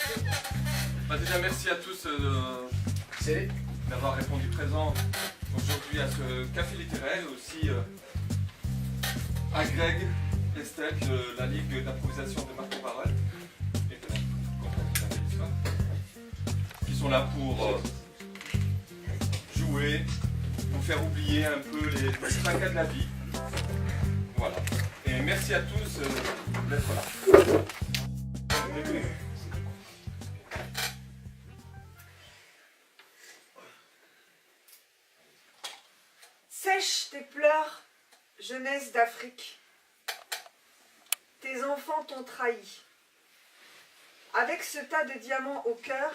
Déjà, merci à tous d'avoir répondu présent aujourd'hui à ce café littéraire, et aussi à Greg, Estelle de la Ligue d'improvisation de Marco Barrel et de la compagnie de la Belle Histoire, qui sont là pour jouer, nous faire oublier un peu les tracas de la vie. Voilà. Et merci à tous d'être là. Sèche tes pleurs, jeunesse d'Afrique. Tes enfants t'ont trahi. Avec ce tas de diamants au cœur,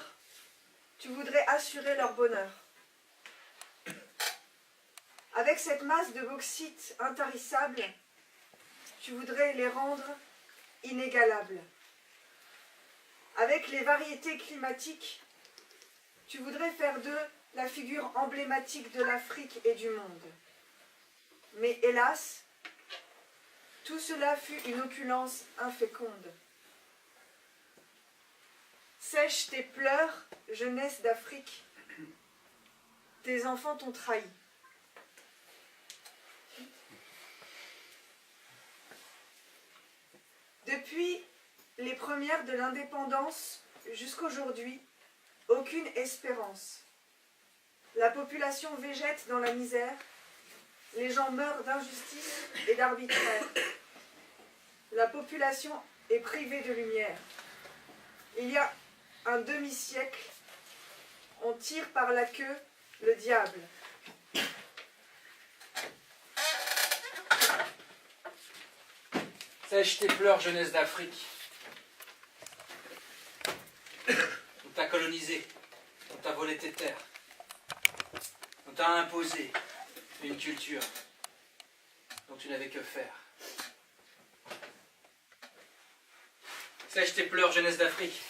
tu voudrais assurer leur bonheur. Avec cette masse de bauxite intarissable, tu voudrais les rendre inégalables. Avec les variétés climatiques, tu voudrais faire d'eux la figure emblématique de l'Afrique et du monde. Mais hélas, tout cela fut une opulence inféconde. Sèche tes pleurs, jeunesse d'Afrique. Tes enfants t'ont trahi. Depuis les premières de l'indépendance jusqu'aujourd'hui, aucune espérance. La population végète dans la misère, les gens meurent d'injustice et d'arbitraire. La population est privée de lumière. Il y a un demi-siècle, on tire par la queue le diable. Sèche tes pleurs, jeunesse d'Afrique. On t'a colonisé, on t'a volé tes terres, on t'a imposé une culture dont tu n'avais que faire. Sèche tes pleurs, jeunesse d'Afrique.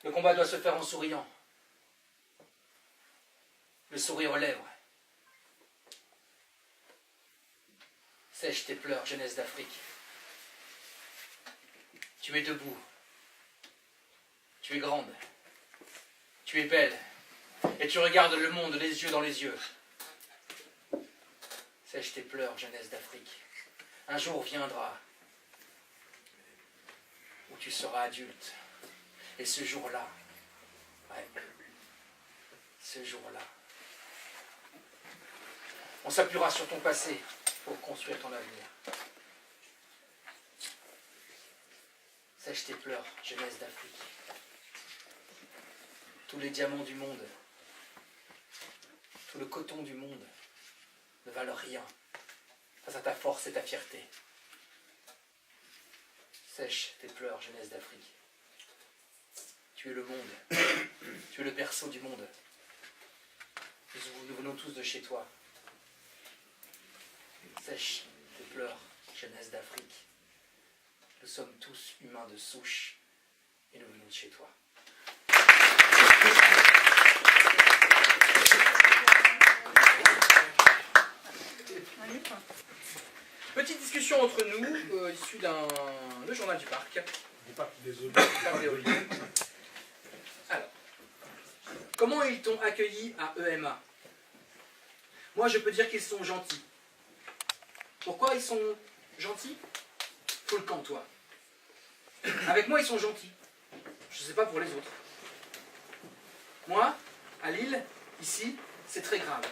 Le combat doit se faire en souriant. Le sourire aux lèvres. Sèche tes pleurs, jeunesse d'Afrique. Tu es debout. Tu es grande. Tu es belle. Et tu regardes le monde les yeux dans les yeux. Sèche tes pleurs, jeunesse d'Afrique. Un jour viendra où tu seras adulte. Et ce jour-là, ce jour-là, on s'appuiera sur ton passé pour construire ton avenir. Sèche tes pleurs, jeunesse d'Afrique. Tous les diamants du monde, tout le coton du monde ne valent rien face à ta force et ta fierté. Sèche tes pleurs, jeunesse d'Afrique. Tu es le monde, tu es le berceau du monde. Nous venons tous de chez toi. Sèche tes pleurs, jeunesse d'Afrique. Nous sommes tous humains de souche et nous venons de chez toi. Petite discussion entre nous, issue le journal du parc. Parc des Oliviers. Alors, comment ils t'ont accueilli à EMA? Moi, je peux dire qu'ils sont gentils. Pourquoi ils sont gentils? Faut le camp, toi. Avec moi, ils sont gentils. Je ne sais pas pour les autres. Moi, à Lille, ici, c'est très grave.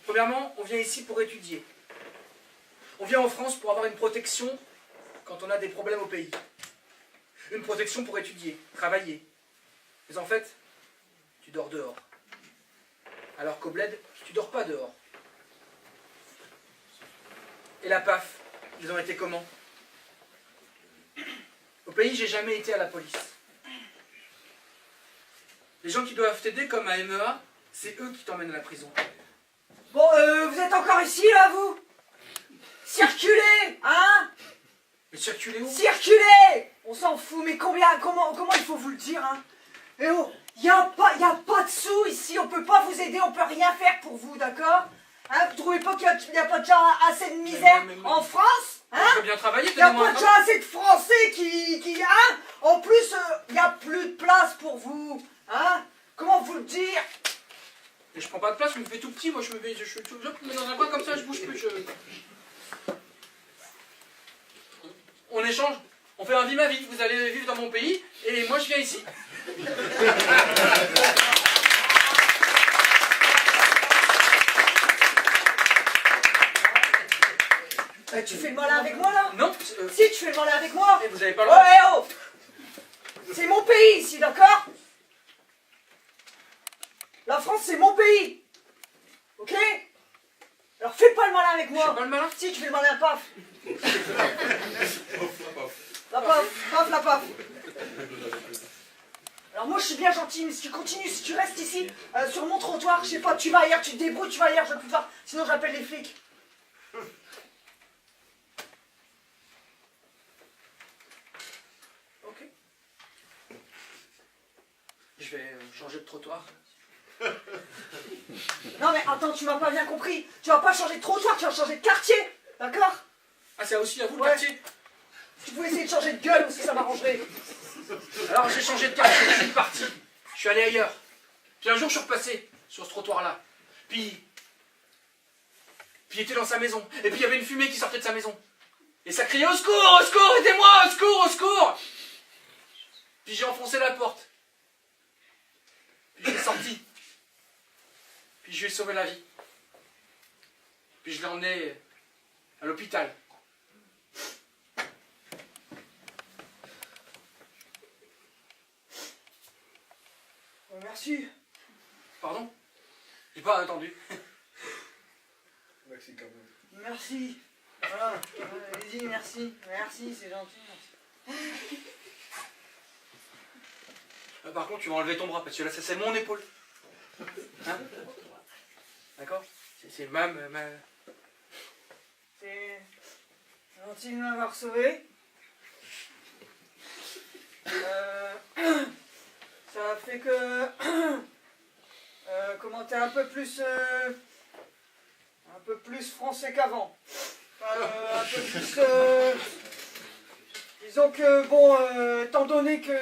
Premièrement, on vient ici pour étudier. On vient en France pour avoir une protection quand on a des problèmes au pays. Une protection pour étudier, travailler. Mais en fait, tu dors dehors. Alors qu'au bled, tu dors pas dehors. Et la PAF, ils ont été comment? Au pays, j'ai jamais été à la police. Les gens qui doivent t'aider, comme à MEA, c'est eux qui t'emmènent à la prison. Bon, vous êtes encore ici, là, vous? Circulez, hein? Mais circulez où? Circulez! On s'en fout, mais comment il faut vous le dire, hein? Eh oh, y a pas de sous ici, on peut pas vous aider, on peut rien faire pour vous, d'accord? Hein, vous trouvez pas qu'il y a pas déjà assez de misère en France? Hein? Je veux bien travailler, Il n'y a pas déjà assez de Français fais tout petit, moi je me mets dans un coin comme ça, je bouge plus. On échange, on fait un vie ma vie, vous allez vivre dans mon pays, et moi je viens ici. Tu fais le malin avec moi là? Non. Si, tu fais le malin avec moi. Et vous avez pas le droit. Ouais, oh! C'est mon pays ici, d'accord? La France, c'est mon pays. Ok? Alors fais pas le malin avec moi. Je fais pas le malin? Si, tu fais le malin, paf. La paf, paf, la paf. Alors moi je suis bien gentil, mais si tu continues, si tu restes ici, sur mon trottoir, je sais pas, tu vas ailleurs, tu te débrouilles, tu vas ailleurs, je vais plus voir, sinon j'appelle les flics. Ok. Je vais changer de trottoir. Non mais attends, tu m'as pas bien compris. Tu vas pas changer de trottoir, tu vas changer de quartier. D'accord? Ah, c'est aussi à vous le Ouais. quartier? Tu pouvais essayer de changer de gueule aussi, ça m'arrangerait. Alors j'ai changé de quartier, je suis parti. Je suis allé ailleurs. Puis un jour je suis repassé sur ce trottoir-là. Puis il était dans sa maison. Et puis il y avait une fumée qui sortait de sa maison. Et ça criait au secours, aidez-moi, au secours, au secours. Puis j'ai enfoncé la porte. Puis je l'ai sorti. Puis je lui ai sauvé la vie. Puis je l'ai emmené à l'hôpital. Merci. Pardon? J'ai pas entendu. Merci. Voilà. Allez-y, merci. Merci, c'est gentil. Merci. Par contre, tu vas enlever ton bras, parce que là, ça c'est mon épaule. Hein? D'accord? C'est ma... C'est gentil de m'avoir sauvé. Ça fait que... comment t'es un peu plus français qu'avant. Un peu plus... disons que, bon, étant donné que...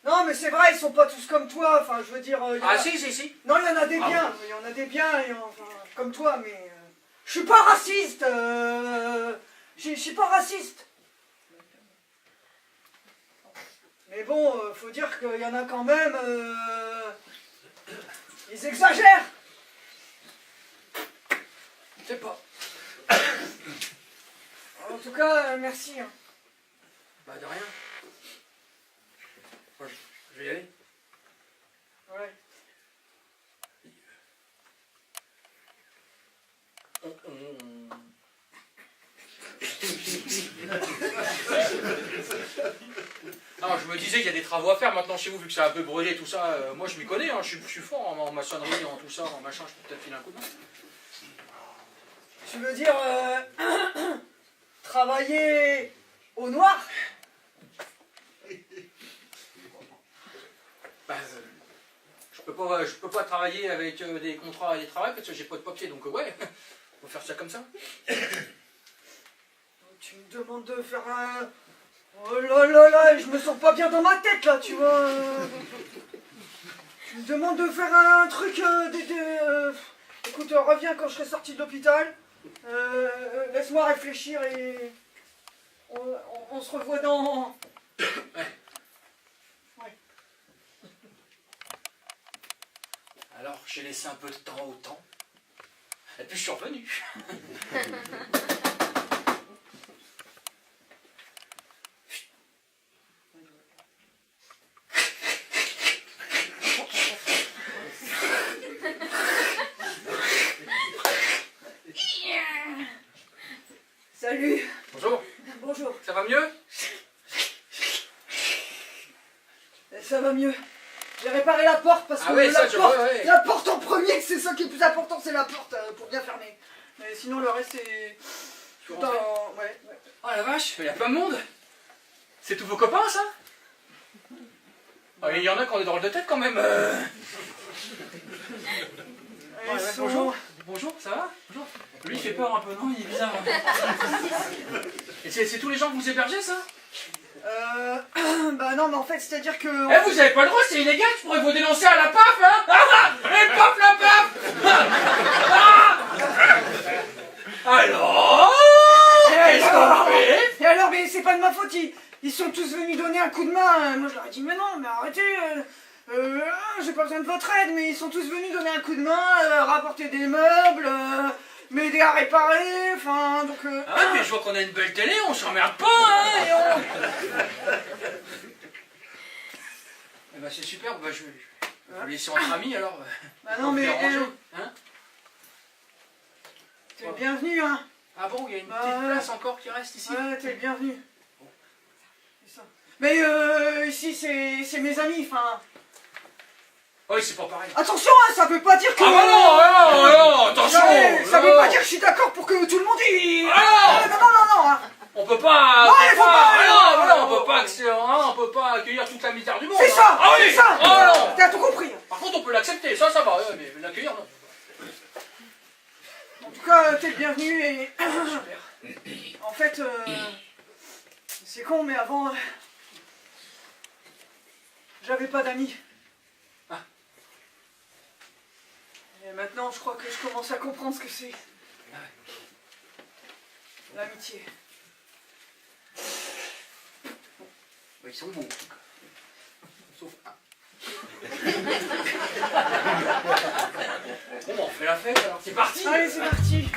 non, mais c'est vrai, ils sont pas tous comme toi. Enfin, je veux dire... Ah si. Non, il y en a des biens. Il y en a des biens, enfin, comme toi, mais... je suis pas raciste. Je suis pas raciste. Mais bon, faut dire qu'il y en a quand même... ils exagèrent. Je sais pas. En tout cas, merci. Hein. Bah de rien. Moi, je vais y aller. Ouais. Alors, je me disais qu'il y a des travaux à faire maintenant chez vous, vu que ça a un peu brûlé tout ça. Moi, je m'y connais, hein, je suis fort en maçonnerie, en tout ça, en machin, je peux peut-être filer un coup de main. Tu veux dire travailler au noir? Bah, je peux pas travailler avec des contrats et des travails parce que j'ai pas de papier, donc ouais, on va faire ça comme ça. Tu me demandes de faire un... oh là là là, je me sens pas bien dans ma tête là, tu vois. Tu me demandes de faire un truc écoute, reviens quand je serai sorti de l'hôpital. Laisse-moi réfléchir et... on se revoit dans... Ouais. Ouais. Alors, j'ai laissé un peu de temps au temps. Et puis je suis revenu. Salut. Bonjour. Bonjour. Ça va mieux? Ça va mieux. J'ai réparé la porte parce que ouais, ça, ouais. la porte en premier, c'est ça qui est plus important, c'est la porte pour bien fermer. Mais sinon le reste c'est... Tu peux tout rentrer? ouais. Oh la vache, il y a plein de monde. C'est tous vos copains, ça? Il y en a qui ont des drôles de tête quand même. Ils sont- Bonjour. Bonjour, ça va? Bonjour. Lui, il fait peur un peu, non? Il est bizarre. Et c'est tous les gens que vous hébergez, ça? Bah non, mais en fait, c'est-à-dire que... Eh, vous avez pas le droit, c'est illégal, je pourrais vous dénoncer à la PAF, hein. Et paf, la PAF. Alors, qu'est-ce qu'on fait? Et alors, mais c'est pas de ma faute, ils sont tous venus donner un coup de main. Moi, je leur ai dit, mais non, mais arrêtez, j'ai pas besoin de votre aide, mais ils sont tous venus donner un coup de main, rapporter des meubles, m'aider à réparer, enfin, donc... Ah, mais je vois qu'on a une belle télé, on s'emmerde pas, hein, et on... Eh ben, c'est super, bah, je vais vous laisser entre amis, alors. Bah non, mais... hein? T'es le bienvenu, hein. Ah bon, il y a une petite place encore qui reste ici? Ouais, t'es le bienvenu. C'est ça. Mais ici, c'est mes amis, enfin... Oui, c'est pas pareil. Attention, hein, ça veut pas dire que... Ah bah non, attention. Ça veut pas dire que je suis d'accord pour que tout le monde y... Ah non, hein. On peut pas... Ouais, faut pas, on peut pas accueillir toute la misère du monde. C'est ça, Ah oui. c'est ça. Oh non. T'as tout compris. Par contre, on peut l'accepter, ça va, ouais, mais l'accueillir, non. En tout cas, t'es le bienvenu et... Super. En fait, c'est con, mais avant... J'avais pas d'amis. Ah. Et maintenant, je crois que je commence à comprendre ce que c'est. Ah ouais. L'amitié. Ils sont bons, en tout cas. Sauf un. Bon, on fait la fête, alors c'est parti. Allez, c'est parti.